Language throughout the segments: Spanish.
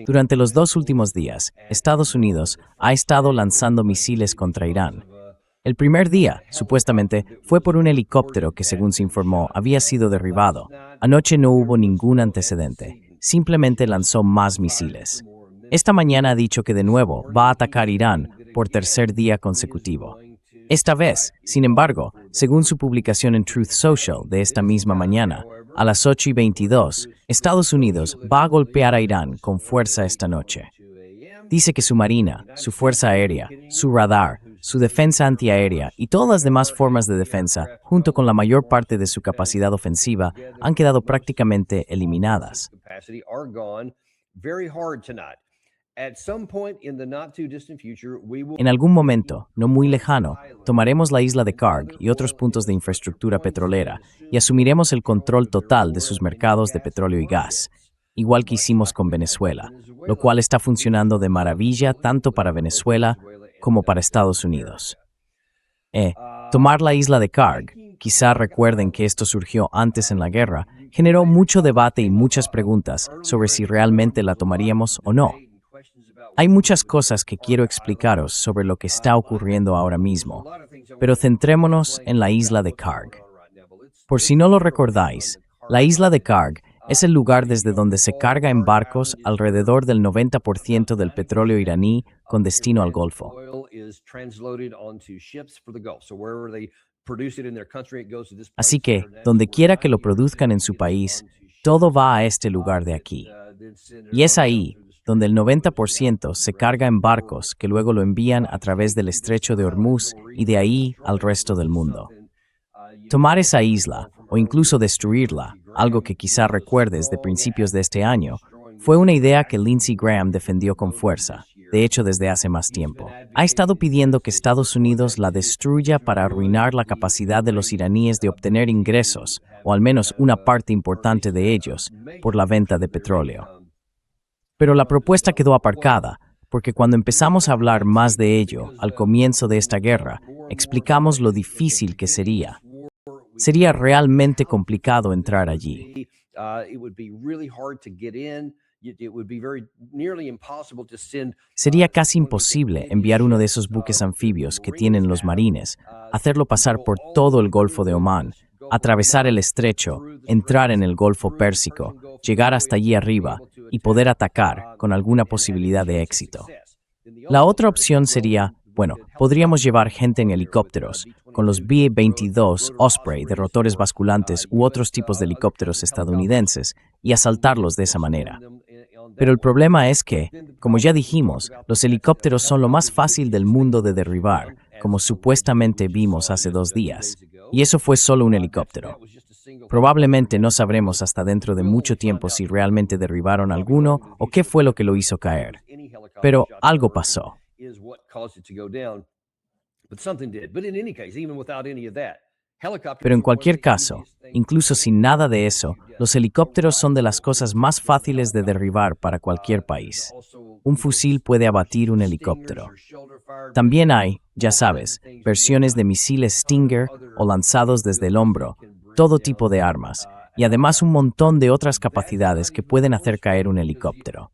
Durante los 2 últimos días, Estados Unidos ha estado lanzando misiles contra Irán. El primer día, supuestamente, fue por un helicóptero que, según se informó, había sido derribado. Anoche no hubo ningún antecedente. Simplemente lanzó más misiles. Esta mañana ha dicho que de nuevo va a atacar Irán por tercer día consecutivo. Esta vez, sin embargo, según su publicación en Truth Social de esta misma mañana, a las 8:22, Estados Unidos va a golpear a Irán con fuerza esta noche. Dice que su marina, su fuerza aérea, su radar, su defensa antiaérea y todas las demás formas de defensa, junto con la mayor parte de su capacidad ofensiva, han quedado prácticamente eliminadas. En algún momento, no muy lejano, tomaremos la isla de Karg y otros puntos de infraestructura petrolera y asumiremos el control total de sus mercados de petróleo y gas, igual que hicimos con Venezuela, lo cual está funcionando de maravilla tanto para Venezuela como para Estados Unidos. Tomar la isla de Karg, quizá recuerden que esto surgió antes en la guerra, generó mucho debate y muchas preguntas sobre si realmente la tomaríamos o no. Hay muchas cosas que quiero explicaros sobre lo que está ocurriendo ahora mismo, pero centrémonos en la isla de Karg. Por si no lo recordáis, la isla de Karg es el lugar desde donde se carga en barcos alrededor del 90% del petróleo iraní con destino al Golfo. Así que, donde quiera que lo produzcan en su país, todo va a este lugar de aquí. Y es ahí donde el 90% se carga en barcos que luego lo envían a través del estrecho de Hormuz y de ahí al resto del mundo. Tomar esa isla, o incluso destruirla, algo que quizá recuerdes de principios de este año, fue una idea que Lindsey Graham defendió con fuerza, de hecho desde hace más tiempo. Ha estado pidiendo que Estados Unidos la destruya para arruinar la capacidad de los iraníes de obtener ingresos, o al menos una parte importante de ellos, por la venta de petróleo. Pero la propuesta quedó aparcada, porque cuando empezamos a hablar más de ello al comienzo de esta guerra, explicamos lo difícil que sería. Sería realmente complicado entrar allí. Sería casi imposible enviar uno de esos buques anfibios que tienen los marines, hacerlo pasar por todo el Golfo de Omán, atravesar el estrecho, entrar en el Golfo Pérsico, llegar hasta allí arriba y poder atacar con alguna posibilidad de éxito. La otra opción sería, podríamos llevar gente en helicópteros, con los B-22 Osprey de rotores basculantes u otros tipos de helicópteros estadounidenses, y asaltarlos de esa manera. Pero el problema es que, como ya dijimos, los helicópteros son lo más fácil del mundo de derribar, como supuestamente vimos hace 2 días. Y eso fue solo un helicóptero. Probablemente no sabremos hasta dentro de mucho tiempo si realmente derribaron alguno o qué fue lo que lo hizo caer. Pero algo pasó. Pero en cualquier caso, incluso sin nada de eso, los helicópteros son de las cosas más fáciles de derribar para cualquier país. Un fusil puede abatir un helicóptero. También hay, ya sabes, versiones de misiles Stinger o lanzados desde el hombro, todo tipo de armas, y además un montón de otras capacidades que pueden hacer caer un helicóptero.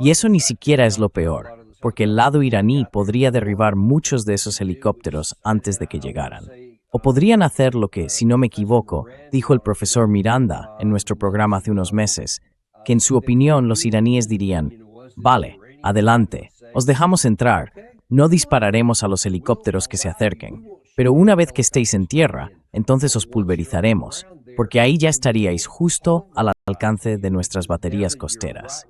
Y eso ni siquiera es lo peor, porque el lado iraní podría derribar muchos de esos helicópteros antes de que llegaran. O podrían hacer lo que, si no me equivoco, dijo el profesor Miranda en nuestro programa hace unos meses, que en su opinión los iraníes dirían, vale, adelante, os dejamos entrar, no dispararemos a los helicópteros que se acerquen, pero una vez que estéis en tierra, entonces os pulverizaremos, porque ahí ya estaríais justo al alcance de nuestras baterías costeras.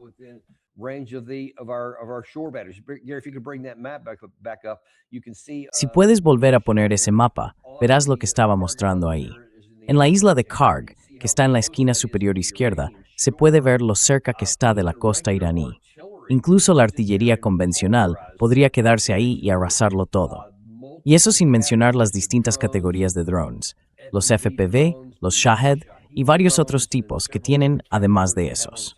Si puedes volver a poner ese mapa, verás lo que estaba mostrando ahí. En la isla de Karg, que está en la esquina superior izquierda, se puede ver lo cerca que está de la costa iraní. Incluso la artillería convencional podría quedarse ahí y arrasarlo todo. Y eso sin mencionar las distintas categorías de drones, los FPV, los Shahed y varios otros tipos que tienen además de esos.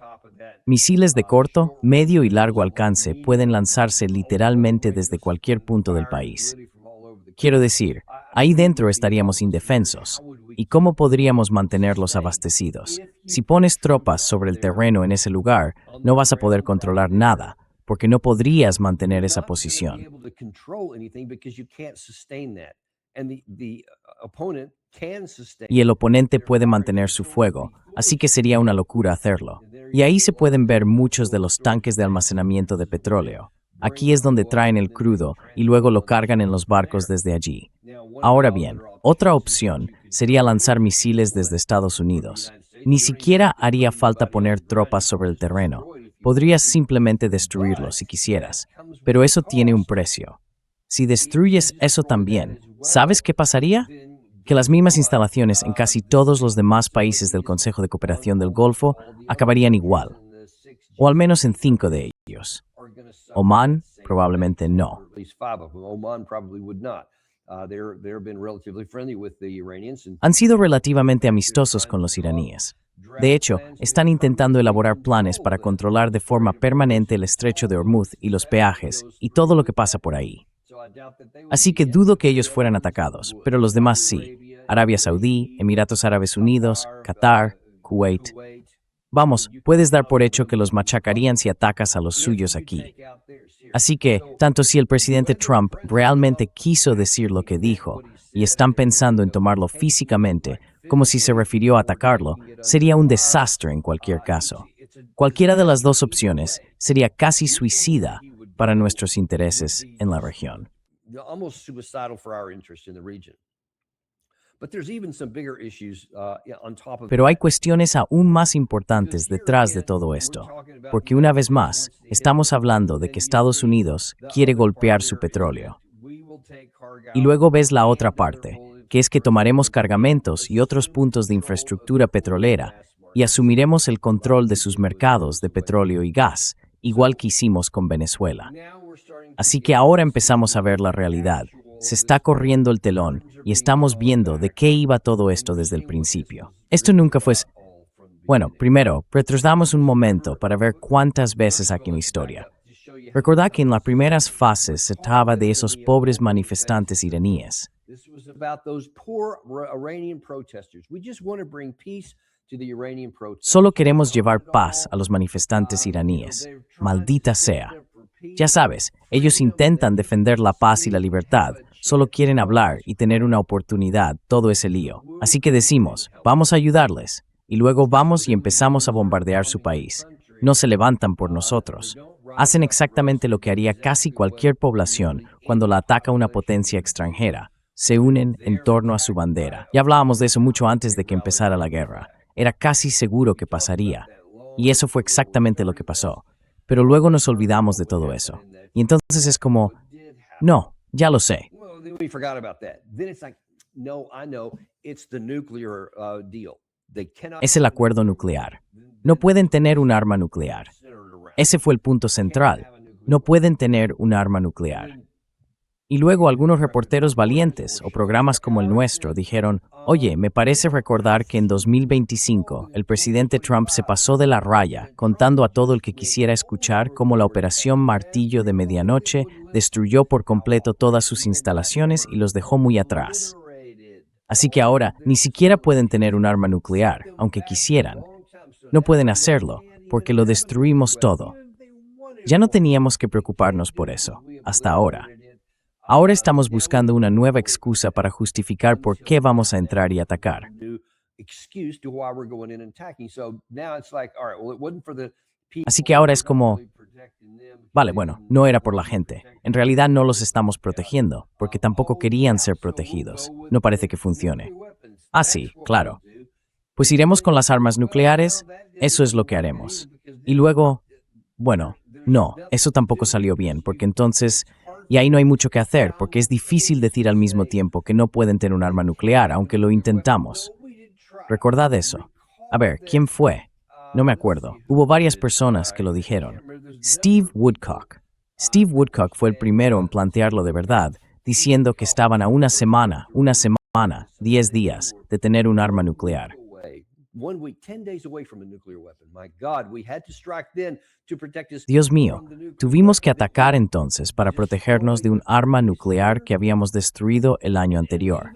Misiles de corto, medio y largo alcance pueden lanzarse literalmente desde cualquier punto del país. Quiero decir, Ahí dentro estaríamos indefensos. ¿Y cómo podríamos mantenerlos abastecidos? Si pones tropas sobre el terreno en ese lugar, no vas a poder controlar nada, porque no podrías mantener esa posición. Y el oponente puede mantener su fuego, así que sería una locura hacerlo. Y ahí se pueden ver muchos de los tanques de almacenamiento de petróleo. Aquí es donde traen el crudo y luego lo cargan en los barcos desde allí. Ahora bien, otra opción sería lanzar misiles desde Estados Unidos. Ni siquiera haría falta poner tropas sobre el terreno. Podrías simplemente destruirlos si quisieras, pero eso tiene un precio. Si destruyes eso también, ¿sabes qué pasaría? Que las mismas instalaciones en casi todos los demás países del Consejo de Cooperación del Golfo acabarían igual, o al menos en 5 de ellos. Omán, probablemente no. Han sido relativamente amistosos con los iraníes. De hecho, están intentando elaborar planes para controlar de forma permanente el estrecho de Hormuz y los peajes y todo lo que pasa por ahí. Así que dudo que ellos fueran atacados, pero los demás sí. Arabia Saudí, Emiratos Árabes Unidos, Qatar, Kuwait. Vamos, puedes dar por hecho que los machacarían si atacas a los suyos aquí. Así que, tanto si el presidente Trump realmente quiso decir lo que dijo y están pensando en tomarlo físicamente, como si se refirió a atacarlo, sería un desastre en cualquier caso. Cualquiera de las dos opciones sería casi suicida para nuestros intereses en la región. Pero hay cuestiones aún más importantes detrás de todo esto, porque una vez más, estamos hablando de que Estados Unidos quiere golpear su petróleo. Y luego ves la otra parte, que es que tomaremos cargamentos y otros puntos de infraestructura petrolera y asumiremos el control de sus mercados de petróleo y gas, igual que hicimos con Venezuela. Así que ahora empezamos a ver la realidad. Se está corriendo el telón y estamos viendo de qué iba todo esto desde el principio. Esto nunca fue... Bueno, primero, retrocedamos un momento para ver cuántas veces aquí en la historia. Recordad que en las primeras fases se trataba de esos pobres manifestantes iraníes. Solo queremos llevar paz a los manifestantes iraníes. Maldita sea. Ya sabes, ellos intentan defender la paz y la libertad, solo quieren hablar y tener una oportunidad, todo ese lío. Así que decimos, vamos a ayudarles, y luego vamos y empezamos a bombardear su país. No se levantan por nosotros. Hacen exactamente lo que haría casi cualquier población cuando la ataca una potencia extranjera. Se unen en torno a su bandera. Ya hablábamos de eso mucho antes de que empezara la guerra. Era casi seguro que pasaría. Y eso fue exactamente lo que pasó. Pero luego nos olvidamos de todo eso. Y entonces es como, no, ya lo sé. Es el acuerdo nuclear. No pueden tener un arma nuclear. Ese fue el punto central. No pueden tener un arma nuclear. Y luego algunos reporteros valientes o programas como el nuestro dijeron, oye, me parece recordar que en 2025 el presidente Trump se pasó de la raya contando a todo el que quisiera escuchar cómo la operación Martillo de Medianoche destruyó por completo todas sus instalaciones y los dejó muy atrás. Así que ahora ni siquiera pueden tener un arma nuclear, aunque quisieran. No pueden hacerlo porque lo destruimos todo. Ya no teníamos que preocuparnos por eso, hasta ahora. Ahora estamos buscando una nueva excusa para justificar por qué vamos a entrar y atacar. Así que ahora es como, vale, bueno, no era por la gente. En realidad no los estamos protegiendo, porque tampoco querían ser protegidos. No parece que funcione. Ah, sí, claro. Pues iremos con las armas nucleares, eso es lo que haremos. Y luego, bueno, no, eso tampoco salió bien, porque entonces... Y ahí no hay mucho que hacer, porque es difícil decir al mismo tiempo que no pueden tener un arma nuclear, aunque lo intentamos. Recordad eso. A ver, ¿quién fue? No me acuerdo. Hubo varias personas que lo dijeron. Steve Woodcock. Steve Woodcock fue el primero en plantearlo de verdad, diciendo que estaban a una semana, 10 días, de tener un arma nuclear. Dios mío, tuvimos que atacar entonces para protegernos de un arma nuclear que habíamos destruido el año anterior.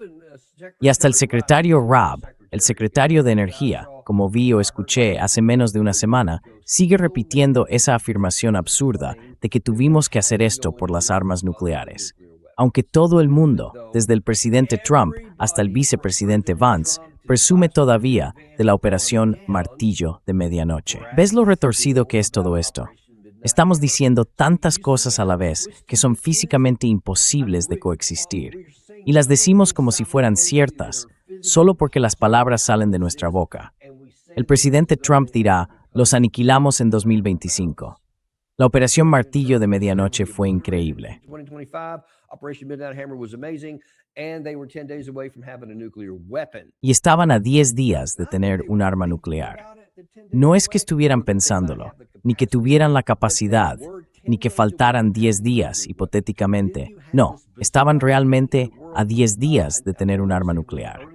Y hasta el secretario Robb, el secretario de Energía, como vi o escuché hace menos de una semana, sigue repitiendo esa afirmación absurda de que tuvimos que hacer esto por las armas nucleares. Aunque todo el mundo, desde el presidente Trump hasta el vicepresidente Vance, presume todavía de la operación Martillo de Medianoche. ¿Ves lo retorcido que es todo esto? Estamos diciendo tantas cosas a la vez que son físicamente imposibles de coexistir. Y las decimos como si fueran ciertas, solo porque las palabras salen de nuestra boca. El presidente Trump dirá, los aniquilamos en 2025. La operación Martillo de Medianoche fue increíble. Y estaban a 10 días de tener un arma nuclear. No es que estuvieran pensándolo, ni que tuvieran la capacidad, ni que faltaran 10 días, hipotéticamente. No, estaban realmente a 10 días de tener un arma nuclear.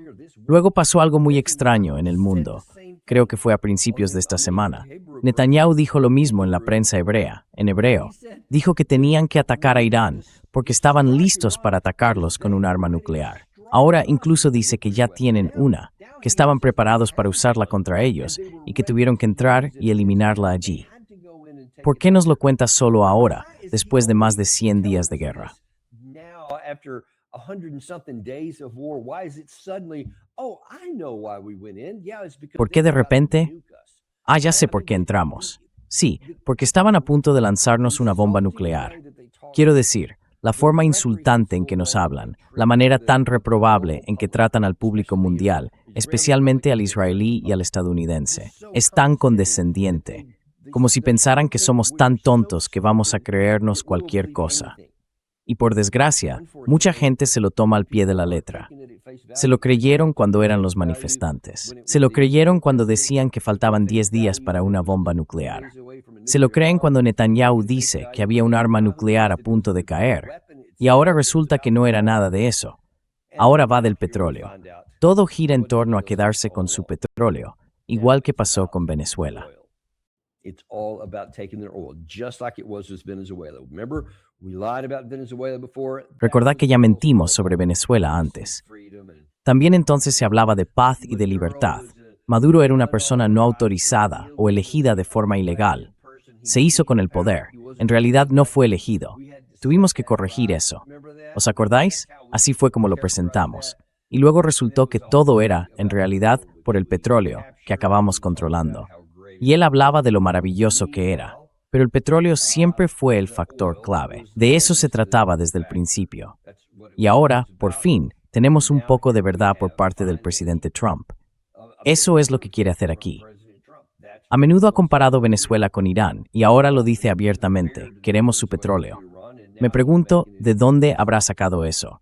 Luego pasó algo muy extraño en el mundo. Creo que fue a principios de esta semana. Netanyahu dijo lo mismo en la prensa hebrea, en hebreo. Dijo que tenían que atacar a Irán porque estaban listos para atacarlos con un arma nuclear. Ahora incluso dice que ya tienen una, que estaban preparados para usarla contra ellos y que tuvieron que entrar y eliminarla allí. ¿Por qué nos lo cuentas solo ahora, después de más de 100 días de guerra? ¿Por qué de repente? Ya sé por qué entramos. Sí, porque estaban a punto de lanzarnos una bomba nuclear. Quiero decir, la forma insultante en que nos hablan, la manera tan reprobable en que tratan al público mundial, especialmente al israelí y al estadounidense, es tan condescendiente, como si pensaran que somos tan tontos que vamos a creernos cualquier cosa. Y por desgracia, mucha gente se lo toma al pie de la letra. Se lo creyeron cuando eran los manifestantes. Se lo creyeron cuando decían que faltaban 10 días para una bomba nuclear. Se lo creen cuando Netanyahu dice que había un arma nuclear a punto de caer. Y ahora resulta que no era nada de eso. Ahora va del petróleo. Todo gira en torno a quedarse con su petróleo, igual que pasó con Venezuela. It's all about taking their oil, just like it was with Venezuela. Remember, we lied about Venezuela before. Recordad que ya mentimos sobre Venezuela antes. También entonces se hablaba de paz y de libertad. Maduro era una persona no autorizada o elegida de forma ilegal. Se hizo con el poder. En realidad no fue elegido. Tuvimos que corregir eso. ¿Os acordáis? Así fue como lo presentamos. Y luego resultó que todo era, en realidad, por el petróleo que acabamos controlando. Y él hablaba de lo maravilloso que era. Pero el petróleo siempre fue el factor clave. De eso se trataba desde el principio. Y ahora, por fin, tenemos un poco de verdad por parte del presidente Trump. Eso es lo que quiere hacer aquí. A menudo ha comparado Venezuela con Irán y ahora lo dice abiertamente, queremos su petróleo. Me pregunto, ¿de dónde habrá sacado eso?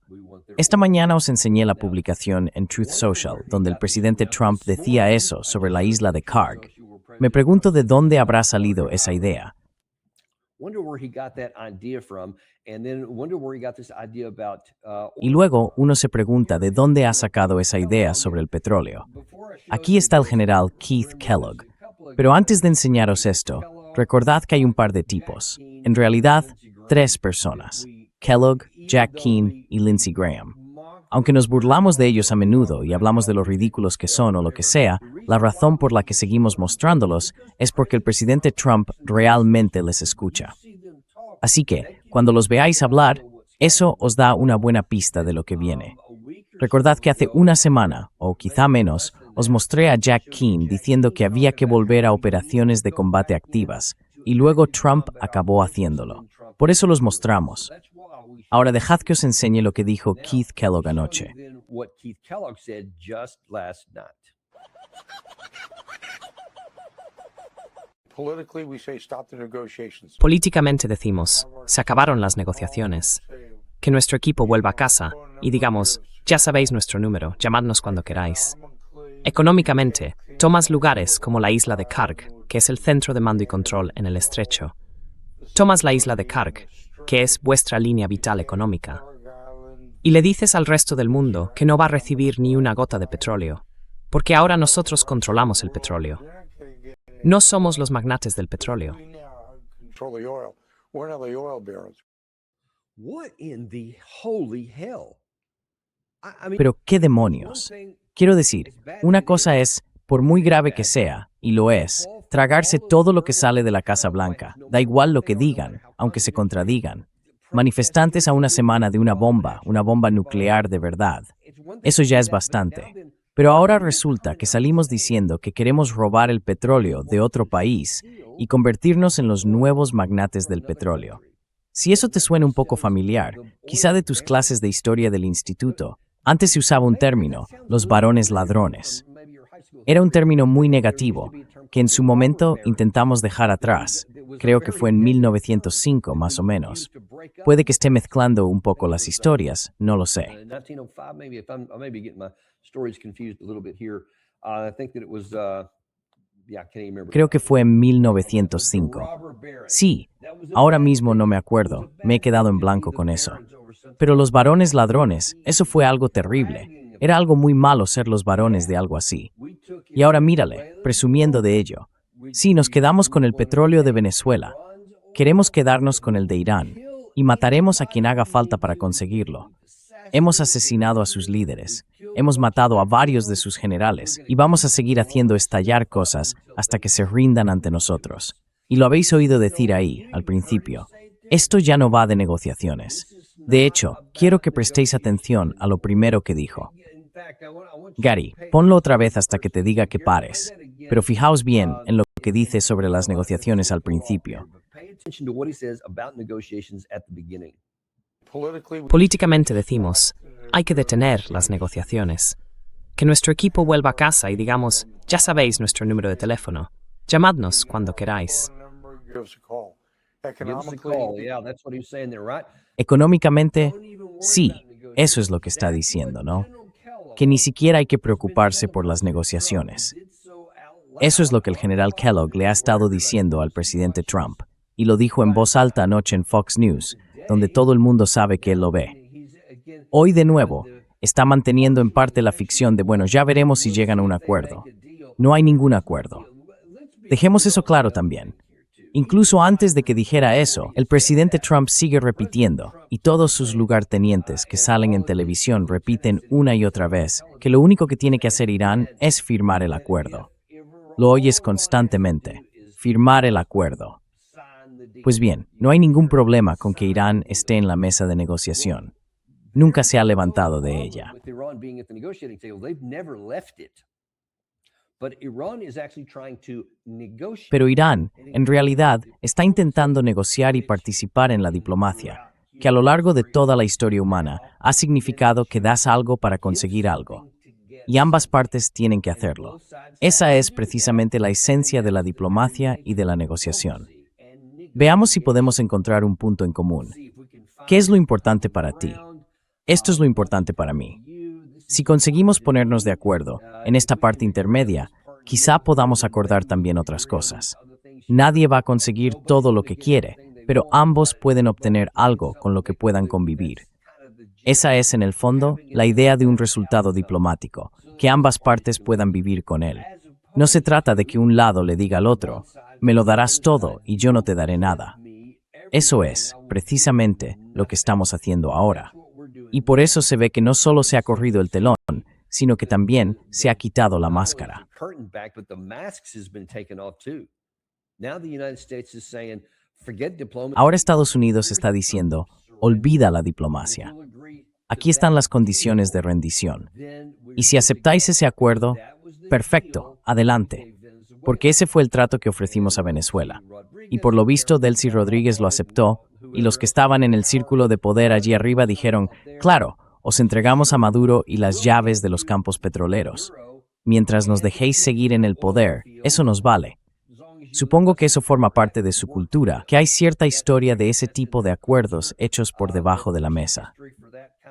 Esta mañana os enseñé la publicación en Truth Social, donde el presidente Trump decía eso sobre la isla de Karg. Me pregunto de dónde habrá salido esa idea. Y luego uno se pregunta de dónde ha sacado esa idea sobre el petróleo. Aquí está el general Keith Kellogg. Pero antes de enseñaros esto, recordad que hay un par de tipos. En realidad, 3 personas. Kellogg, Jack Keane y Lindsey Graham. Aunque nos burlamos de ellos a menudo y hablamos de lo ridículos que son o lo que sea, la razón por la que seguimos mostrándolos es porque el presidente Trump realmente les escucha. Así que, cuando los veáis hablar, eso os da una buena pista de lo que viene. Recordad que hace una semana, o quizá menos, os mostré a Jack Keane diciendo que había que volver a operaciones de combate activas, y luego Trump acabó haciéndolo. Por eso los mostramos. Ahora dejad que os enseñe lo que dijo Keith Kellogg anoche. Políticamente decimos, se acabaron las negociaciones. Que nuestro equipo vuelva a casa y digamos, ya sabéis nuestro número, llamadnos cuando queráis. Económicamente, tomas lugares como la isla de Karg, que es el centro de mando y control en el estrecho. Tomas la isla de Karg, que es vuestra línea vital económica. Y le dices al resto del mundo que no va a recibir ni una gota de petróleo, porque ahora nosotros controlamos el petróleo. No somos los magnates del petróleo. What in the holy hell? Pero ¿qué demonios? Quiero decir, una cosa es, por muy grave que sea, y lo es, tragarse todo lo que sale de la Casa Blanca, da igual lo que digan, aunque se contradigan. Manifestantes a una semana de una bomba nuclear de verdad. Eso ya es bastante. Pero ahora resulta que salimos diciendo que queremos robar el petróleo de otro país y convertirnos en los nuevos magnates del petróleo. Si eso te suena un poco familiar, quizá de tus clases de historia del instituto, antes se usaba un término, los varones ladrones. Era un término muy negativo, que en su momento intentamos dejar atrás. Creo que fue en 1905, más o menos. Puede que esté mezclando un poco las historias, no lo sé. Creo que fue en 1905. Sí, ahora mismo no me acuerdo, me he quedado en blanco con eso. Pero los varones ladrones, eso fue algo terrible. Era algo muy malo ser los varones de algo así. Y ahora mírale, presumiendo de ello. Sí, nos quedamos con el petróleo de Venezuela. Queremos quedarnos con el de Irán. Y mataremos a quien haga falta para conseguirlo. Hemos asesinado a sus líderes. Hemos matado a varios de sus generales. Y vamos a seguir haciendo estallar cosas hasta que se rindan ante nosotros. Y lo habéis oído decir ahí, al principio. Esto ya no va de negociaciones. De hecho, quiero que prestéis atención a lo primero que dijo. Gary, ponlo otra vez hasta que te diga que pares. Pero fijaos bien en lo que dice sobre las negociaciones al principio. Políticamente decimos, hay que detener las negociaciones. Que nuestro equipo vuelva a casa y digamos, ya sabéis nuestro número de teléfono. Llamadnos cuando queráis. Económicamente, sí, eso es lo que está diciendo, ¿no? Que ni siquiera hay que preocuparse por las negociaciones. Eso es lo que el general Kellogg le ha estado diciendo al presidente Trump, y lo dijo en voz alta anoche en Fox News, donde todo el mundo sabe que él lo ve. Hoy, de nuevo, está manteniendo en parte la ficción de, bueno, ya veremos si llegan a un acuerdo. No hay ningún acuerdo. Dejemos eso claro también. Incluso antes de que dijera eso, el presidente Trump sigue repitiendo, y todos sus lugartenientes que salen en televisión repiten una y otra vez, que lo único que tiene que hacer Irán es firmar el acuerdo. Lo oyes constantemente, firmar el acuerdo. Pues bien, no hay ningún problema con que Irán esté en la mesa de negociación. Nunca se ha levantado de ella. Pero Irán, en realidad, está intentando negociar y participar en la diplomacia, que a lo largo de toda la historia humana ha significado que das algo para conseguir algo. Y ambas partes tienen que hacerlo. Esa es precisamente la esencia de la diplomacia y de la negociación. Veamos si podemos encontrar un punto en común. ¿Qué es lo importante para ti? Esto es lo importante para mí. Si conseguimos ponernos de acuerdo en esta parte intermedia, quizá podamos acordar también otras cosas. Nadie va a conseguir todo lo que quiere, pero ambos pueden obtener algo con lo que puedan convivir. Esa es, en el fondo, la idea de un resultado diplomático, que ambas partes puedan vivir con él. No se trata de que un lado le diga al otro, me lo darás todo y yo no te daré nada. Eso es, precisamente, lo que estamos haciendo ahora. Y por eso se ve que no solo se ha corrido el telón, sino que también se ha quitado la máscara. Ahora Estados Unidos está diciendo, olvida la diplomacia. Aquí están las condiciones de rendición. Y si aceptáis ese acuerdo, perfecto, adelante. Porque ese fue el trato que ofrecimos a Venezuela. Y por lo visto, Delcy Rodríguez lo aceptó, y los que estaban en el círculo de poder allí arriba dijeron, claro, os entregamos a Maduro y las llaves de los campos petroleros. Mientras nos dejéis seguir en el poder, eso nos vale. Supongo que eso forma parte de su cultura, que hay cierta historia de ese tipo de acuerdos hechos por debajo de la mesa.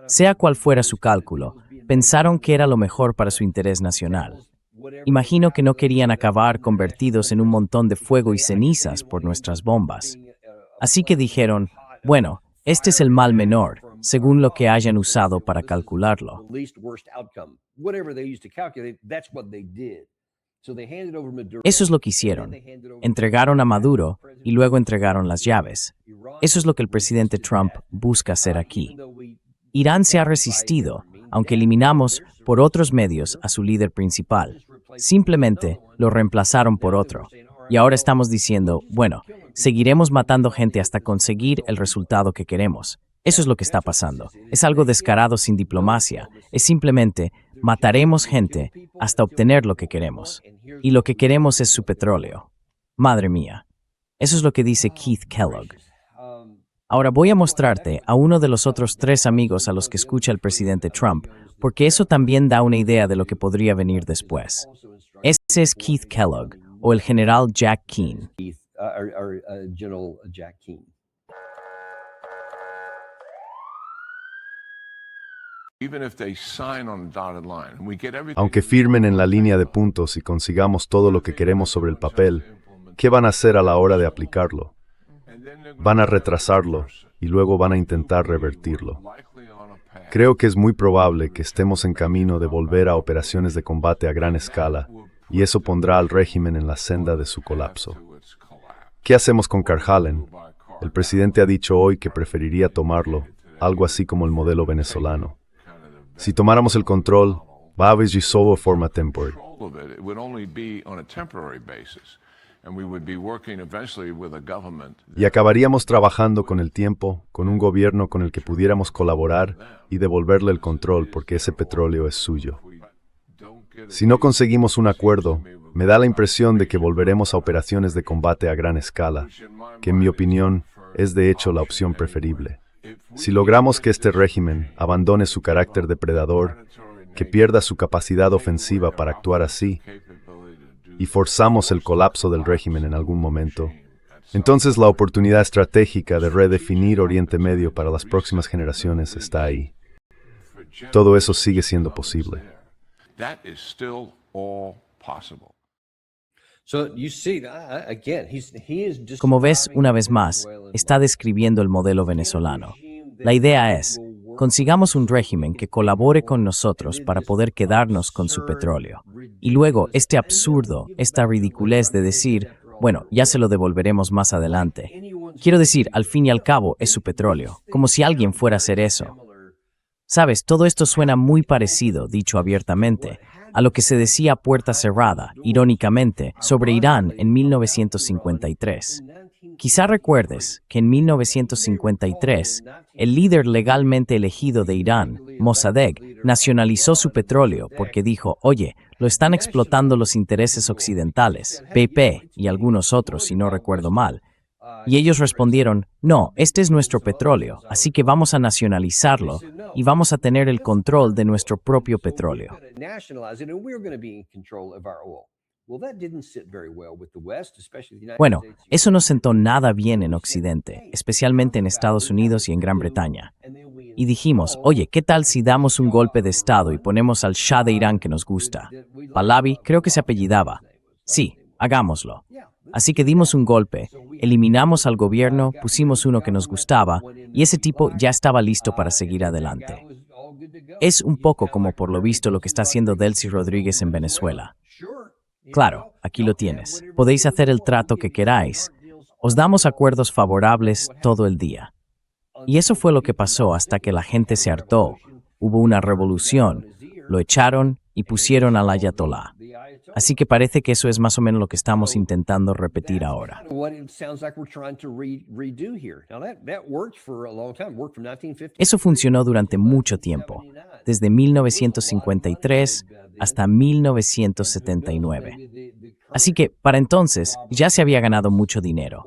Sea cual fuera su cálculo, pensaron que era lo mejor para su interés nacional. Imagino que no querían acabar convertidos en un montón de fuego y cenizas por nuestras bombas. Así que dijeron, bueno, este es el mal menor, según lo que hayan usado para calcularlo. Eso es lo que hicieron. Entregaron a Maduro y luego entregaron las llaves. Eso es lo que el presidente Trump busca hacer aquí. Irán se ha resistido, aunque eliminamos por otros medios a su líder principal. Simplemente lo reemplazaron por otro. Y ahora estamos diciendo, bueno, seguiremos matando gente hasta conseguir el resultado que queremos. Eso es lo que está pasando. Es algo descarado sin diplomacia. Es simplemente mataremos gente hasta obtener lo que queremos. Y lo que queremos es su petróleo. Madre mía. Eso es lo que dice Keith Kellogg. Ahora voy a mostrarte a uno de los otros 3 amigos a los que escucha el presidente Trump, porque eso también da una idea de lo que podría venir después. Ese es Keith Kellogg, o el general Jack Keane. General Jack Keane. Aunque firmen en la línea de puntos y consigamos todo lo que queremos sobre el papel, ¿qué van a hacer a la hora de aplicarlo? Van a retrasarlo y luego van a intentar revertirlo. Creo que es muy probable que estemos en camino de volver a operaciones de combate a gran escala, y eso pondrá al régimen en la senda de su colapso. ¿Qué hacemos con Karjalen? El presidente ha dicho hoy que preferiría tomarlo, algo así como el modelo venezolano. Si tomáramos el control, va a haber solo forma temporal. Y acabaríamos trabajando con el tiempo, con un gobierno con el que pudiéramos colaborar y devolverle el control porque ese petróleo es suyo. Si no conseguimos un acuerdo, me da la impresión de que volveremos a operaciones de combate a gran escala, que en mi opinión es de hecho la opción preferible. Si logramos que este régimen abandone su carácter depredador, que pierda su capacidad ofensiva para actuar así, y forzamos el colapso del régimen en algún momento, entonces la oportunidad estratégica de redefinir Oriente Medio para las próximas generaciones está ahí. Todo eso sigue siendo posible. Como ves, una vez más, está describiendo el modelo venezolano. La idea es, consigamos un régimen que colabore con nosotros para poder quedarnos con su petróleo. Y luego, este absurdo, esta ridiculez de decir, bueno, ya se lo devolveremos más adelante. Quiero decir, al fin y al cabo, es su petróleo, como si alguien fuera a hacer eso. Sabes, todo esto suena muy parecido, dicho abiertamente, a lo que se decía a puerta cerrada, irónicamente, sobre Irán en 1953. Quizá recuerdes que en 1953, el líder legalmente elegido de Irán, Mossadegh, nacionalizó su petróleo porque dijo, oye, lo están explotando los intereses occidentales, BP y algunos otros, si no recuerdo mal. Y ellos respondieron, no, este es nuestro petróleo, así que vamos a nacionalizarlo y vamos a tener el control de nuestro propio petróleo. Bueno, eso no sentó nada bien en Occidente, especialmente en Estados Unidos y en Gran Bretaña. Y dijimos, oye, ¿qué tal si damos un golpe de Estado y ponemos al Shah de Irán que nos gusta? Pahlavi, creo que se apellidaba. Sí, hagámoslo. Así que dimos un golpe, eliminamos al gobierno, pusimos uno que nos gustaba, y ese tipo ya estaba listo para seguir adelante. Es un poco como por lo visto lo que está haciendo Delcy Rodríguez en Venezuela. Claro, aquí lo tienes. Podéis hacer el trato que queráis. Os damos acuerdos favorables todo el día. Y eso fue lo que pasó hasta que la gente se hartó. Hubo una revolución, lo echaron y pusieron al ayatolá. Así que parece que eso es más o menos lo que estamos intentando repetir ahora. Eso funcionó durante mucho tiempo, desde 1953 hasta 1979. Así que, para entonces, ya se había ganado mucho dinero.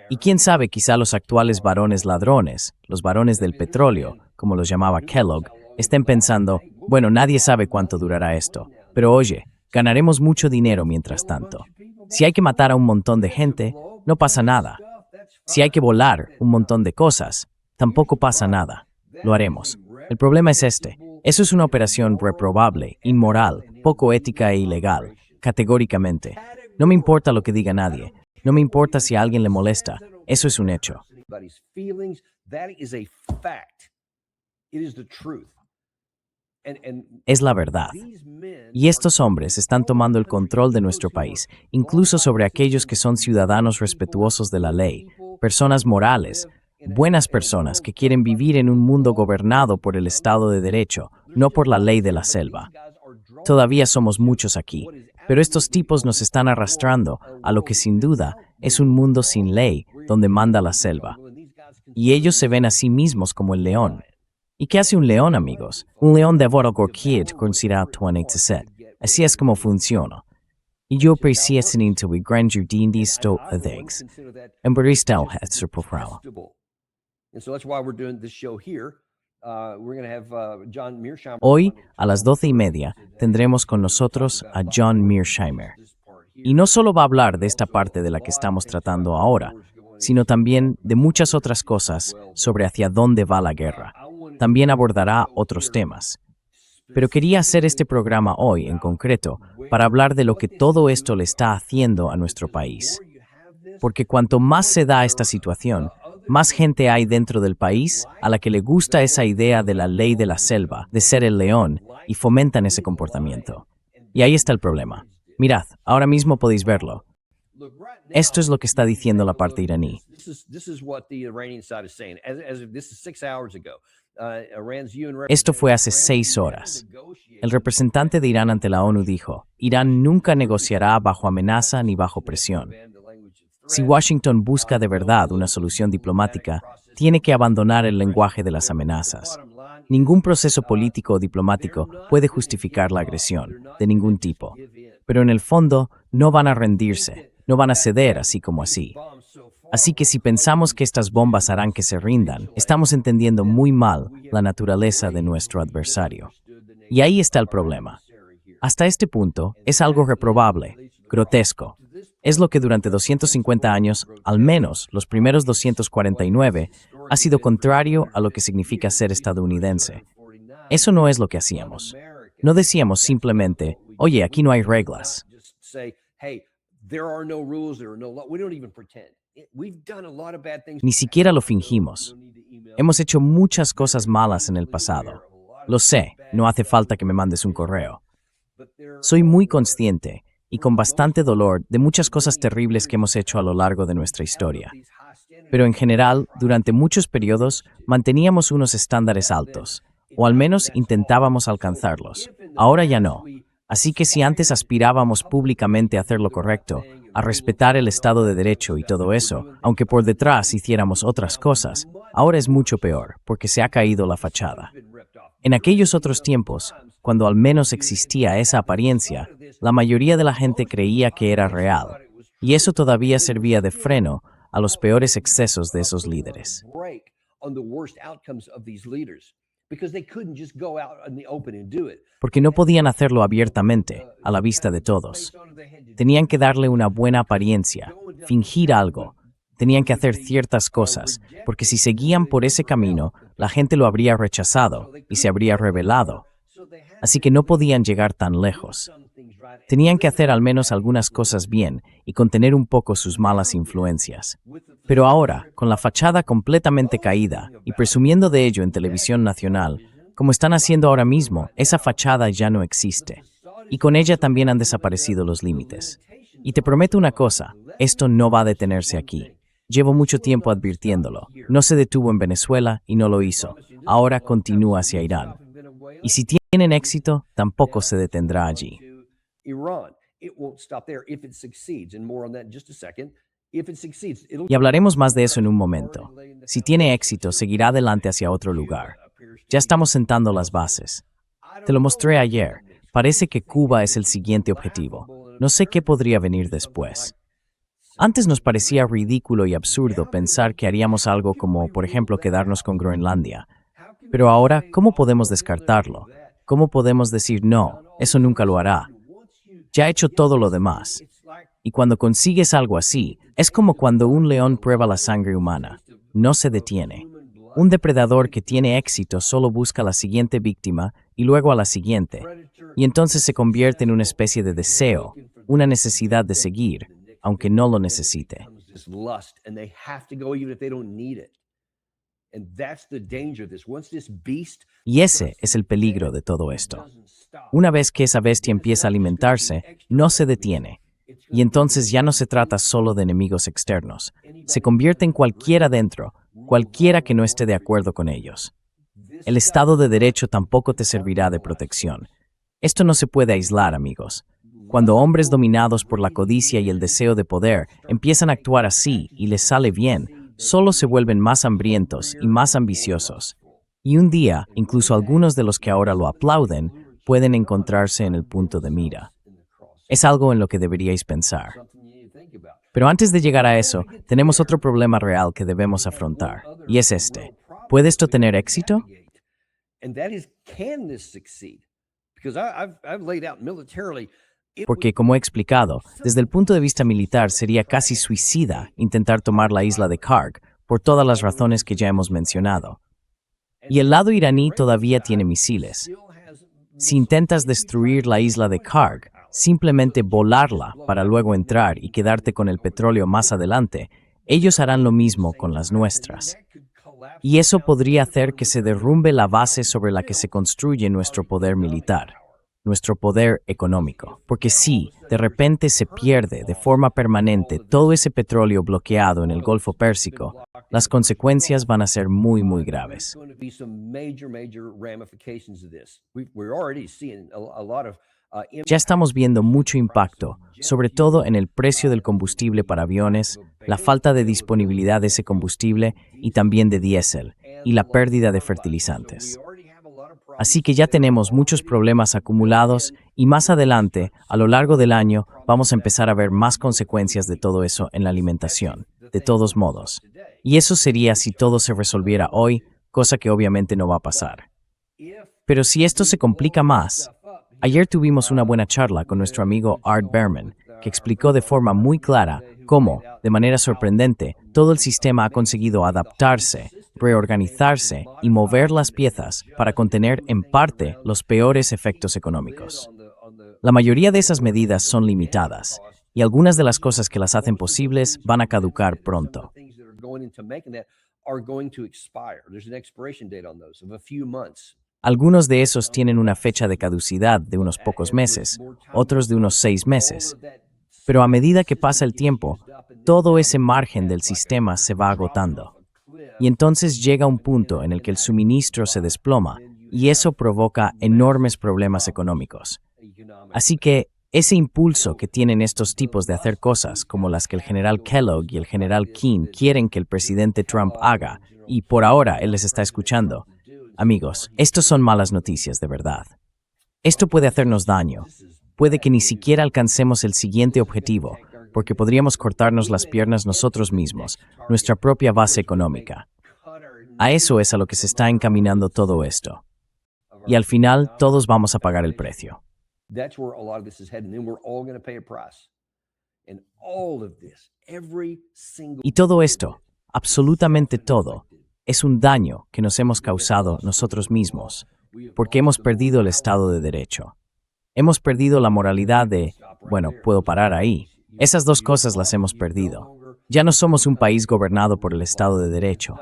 Y quién sabe, quizá los actuales varones ladrones, los varones del petróleo, como los llamaba Kellogg, estén pensando, bueno, nadie sabe cuánto durará esto, pero oye, ganaremos mucho dinero mientras tanto. Si hay que matar a un montón de gente, no pasa nada. Si hay que volar un montón de cosas, tampoco pasa nada. Lo haremos. El problema es este. Eso es una operación reprobable, inmoral, poco ética e ilegal, categóricamente. No me importa lo que diga nadie. No me importa si a alguien le molesta. Eso es un hecho. It is the truth. Es la verdad. Y estos hombres están tomando el control de nuestro país, incluso sobre aquellos que son ciudadanos respetuosos de la ley, personas morales, buenas personas que quieren vivir en un mundo gobernado por el Estado de Derecho, no por la ley de la selva. Todavía somos muchos aquí, pero estos tipos nos están arrastrando a lo que sin duda es un mundo sin ley, donde manda la selva. Y ellos se ven a sí mismos como el león. ¿Y qué hace un león, amigos? Un león devora cualquier considerado set. Así es como funciona. Y yo aprecié sin vi grandeur de esto a things. En barista el superprava. Hoy, a las 12:30, tendremos con nosotros a John Mearsheimer. Y no solo va a hablar de esta parte de la que estamos tratando ahora, sino también de muchas otras cosas sobre hacia dónde va la guerra. También abordará otros temas. Pero quería hacer este programa hoy, en concreto, para hablar de lo que todo esto le está haciendo a nuestro país. Porque cuanto más se da esta situación, más gente hay dentro del país a la que le gusta esa idea de la ley de la selva, de ser el león, y fomentan ese comportamiento. Y ahí está el problema. Mirad, ahora mismo podéis verlo. Esto es lo que está diciendo la parte iraní. Esto fue hace 6 horas. El representante de Irán ante la ONU dijo, Irán nunca negociará bajo amenaza ni bajo presión. Si Washington busca de verdad una solución diplomática, tiene que abandonar el lenguaje de las amenazas. Ningún proceso político o diplomático puede justificar la agresión, de ningún tipo. Pero en el fondo, no van a rendirse, no van a ceder así como así. Así que si pensamos que estas bombas harán que se rindan, estamos entendiendo muy mal la naturaleza de nuestro adversario. Y ahí está el problema. Hasta este punto, es algo reprobable, grotesco. Es lo que durante 250 años, al menos los primeros 249, ha sido contrario a lo que significa ser estadounidense. Eso no es lo que hacíamos. No decíamos simplemente, oye, aquí no hay reglas. Ni siquiera lo fingimos. Hemos hecho muchas cosas malas en el pasado. Lo sé, no hace falta que me mandes un correo. Soy muy consciente y con bastante dolor de muchas cosas terribles que hemos hecho a lo largo de nuestra historia. Pero en general, durante muchos periodos, manteníamos unos estándares altos, o al menos intentábamos alcanzarlos. Ahora ya no. Así que si antes aspirábamos públicamente a hacer lo correcto, a respetar el Estado de Derecho y todo eso, aunque por detrás hiciéramos otras cosas, ahora es mucho peor, porque se ha caído la fachada. En aquellos otros tiempos, cuando al menos existía esa apariencia, la mayoría de la gente creía que era real, y eso todavía servía de freno a los peores excesos de esos líderes. Porque no podían hacerlo abiertamente, a la vista de todos. Tenían que darle una buena apariencia, fingir algo. Tenían que hacer ciertas cosas, porque si seguían por ese camino, la gente lo habría rechazado y se habría rebelado. Así que no podían llegar tan lejos. Tenían que hacer al menos algunas cosas bien y contener un poco sus malas influencias. Pero ahora, con la fachada completamente caída y presumiendo de ello en televisión nacional, como están haciendo ahora mismo, esa fachada ya no existe. Y con ella también han desaparecido los límites. Y te prometo una cosa, esto no va a detenerse aquí. Llevo mucho tiempo advirtiéndolo. No se detuvo en Venezuela y no lo hizo. Ahora continúa hacia Irán. Y si tienen éxito, tampoco se detendrá allí. Y hablaremos más de eso en un momento. Si tiene éxito, seguirá adelante hacia otro lugar. Ya estamos sentando las bases. Te lo mostré ayer. Parece que Cuba es el siguiente objetivo. No sé qué podría venir después. Antes nos parecía ridículo y absurdo pensar que haríamos algo como, por ejemplo, quedarnos con Groenlandia. Pero ahora, ¿cómo podemos descartarlo? ¿Cómo podemos decir no, eso nunca lo hará? Ya ha hecho todo lo demás. Y cuando consigues algo así, es como cuando un león prueba la sangre humana. No se detiene. Un depredador que tiene éxito solo busca a la siguiente víctima y luego a la siguiente. Y entonces se convierte en una especie de deseo, una necesidad de seguir, aunque no lo necesite. Y ese es el peligro de todo esto. Una vez que esa bestia empieza a alimentarse, no se detiene. Y entonces ya no se trata solo de enemigos externos. Se convierte en cualquiera dentro, cualquiera que no esté de acuerdo con ellos. El Estado de Derecho tampoco te servirá de protección. Esto no se puede aislar, amigos. Cuando hombres dominados por la codicia y el deseo de poder empiezan a actuar así y les sale bien, solo se vuelven más hambrientos y más ambiciosos. Y un día, incluso algunos de los que ahora lo aplauden pueden encontrarse en el punto de mira. Es algo en lo que deberíais pensar. Pero antes de llegar a eso, tenemos otro problema real que debemos afrontar, y es este. ¿Puede esto tener éxito? Porque, como he explicado, desde el punto de vista militar sería casi suicida intentar tomar la isla de Karg, por todas las razones que ya hemos mencionado. Y el lado iraní todavía tiene misiles. Si intentas destruir la isla de Karg, simplemente volarla para luego entrar y quedarte con el petróleo más adelante, ellos harán lo mismo con las nuestras. Y eso podría hacer que se derrumbe la base sobre la que se construye nuestro poder militar, nuestro poder económico. Porque si, de repente se pierde de forma permanente todo ese petróleo bloqueado en el Golfo Pérsico, las consecuencias van a ser muy, muy graves. Ya estamos viendo mucho impacto, sobre todo en el precio del combustible para aviones, la falta de disponibilidad de ese combustible y también de diésel, y la pérdida de fertilizantes. Así que ya tenemos muchos problemas acumulados y más adelante, a lo largo del año, vamos a empezar a ver más consecuencias de todo eso en la alimentación, de todos modos. Y eso sería si todo se resolviera hoy, cosa que obviamente no va a pasar. Pero si esto se complica más, ayer tuvimos una buena charla con nuestro amigo Art Behrman, que explicó de forma muy clara cómo, de manera sorprendente, todo el sistema ha conseguido adaptarse, reorganizarse y mover las piezas para contener en parte los peores efectos económicos. La mayoría de esas medidas son limitadas, y algunas de las cosas que las hacen posibles van a caducar pronto. Algunos de esos tienen una fecha de caducidad de unos pocos meses, otros de unos 6 meses. Pero a medida que pasa el tiempo, todo ese margen del sistema se va agotando. Y entonces llega un punto en el que el suministro se desploma y eso provoca enormes problemas económicos. Así que ese impulso que tienen estos tipos de hacer cosas como las que el general Kellogg y el general Keane quieren que el presidente Trump haga, y por ahora él les está escuchando, amigos, estos son malas noticias de verdad. Esto puede hacernos daño. Puede que ni siquiera alcancemos el siguiente objetivo, porque podríamos cortarnos las piernas nosotros mismos, nuestra propia base económica. A eso es a lo que se está encaminando todo esto. Y al final, todos vamos a pagar el precio. Y todo esto, absolutamente todo, es un daño que nos hemos causado nosotros mismos, porque hemos perdido el Estado de Derecho. Hemos perdido la moralidad de, bueno, puedo parar ahí. Esas dos cosas las hemos perdido. Ya no somos un país gobernado por el Estado de Derecho.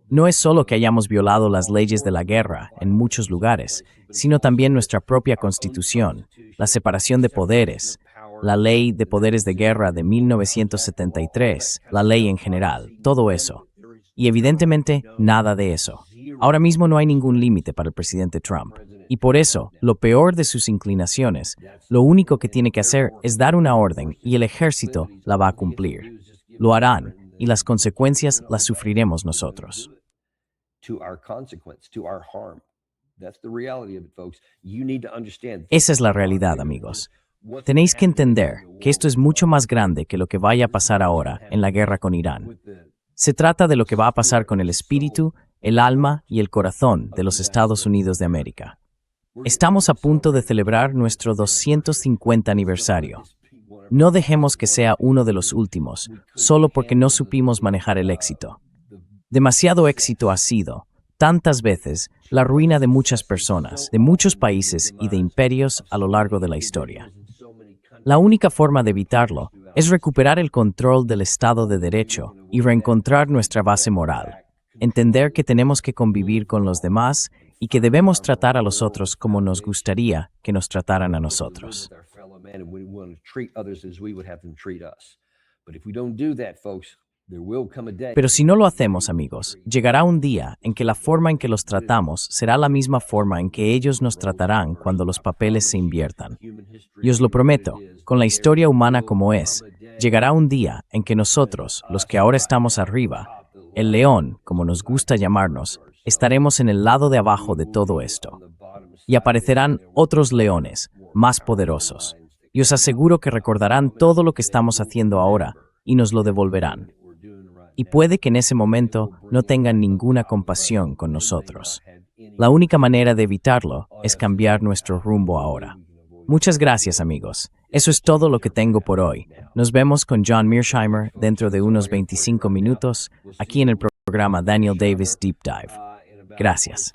No es solo que hayamos violado las leyes de la guerra en muchos lugares, sino también nuestra propia Constitución, la separación de poderes, la Ley de Poderes de Guerra de 1973, la ley en general, todo eso. Y evidentemente, nada de eso. Ahora mismo no hay ningún límite para el presidente Trump. Y por eso, lo peor de sus inclinaciones, lo único que tiene que hacer es dar una orden y el ejército la va a cumplir. Lo harán y las consecuencias las sufriremos nosotros. Esa es la realidad, amigos. Tenéis que entender que esto es mucho más grande que lo que vaya a pasar ahora en la guerra con Irán. Se trata de lo que va a pasar con el espíritu, el alma y el corazón de los Estados Unidos de América. Estamos a punto de celebrar nuestro 250 aniversario. No dejemos que sea uno de los últimos, solo porque no supimos manejar el éxito. Demasiado éxito ha sido, tantas veces, la ruina de muchas personas, de muchos países y de imperios a lo largo de la historia. La única forma de evitarlo es recuperar el control del Estado de Derecho y reencontrar nuestra base moral. entender que tenemos que convivir con los demás y que debemos tratar a los otros como nos gustaría que nos trataran a nosotros. Pero si no lo hacemos, amigos, llegará un día en que la forma en que los tratamos será la misma forma en que ellos nos tratarán cuando los papeles se inviertan. Y os lo prometo, con la historia humana como es, llegará un día en que nosotros, los que ahora estamos arriba, el león, como nos gusta llamarnos, estaremos en el lado de abajo de todo esto. Y aparecerán otros leones, más poderosos. Y os aseguro que recordarán todo lo que estamos haciendo ahora y nos lo devolverán. Y puede que en ese momento no tengan ninguna compasión con nosotros. La única manera de evitarlo es cambiar nuestro rumbo ahora. Muchas gracias, amigos. Eso es todo lo que tengo por hoy. Nos vemos con John Mearsheimer dentro de unos 25 minutos aquí en el programa Daniel Davis Deep Dive. Gracias.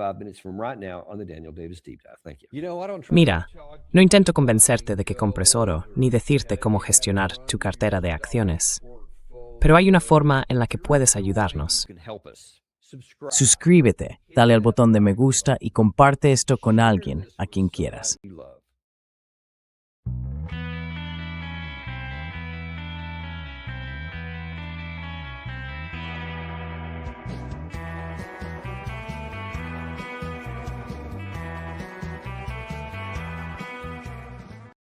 Mira, no intento convencerte de que compres oro, ni decirte cómo gestionar tu cartera de acciones. Pero hay una forma en la que puedes ayudarnos. Suscríbete, dale al botón de me gusta y comparte esto con alguien a quien quieras.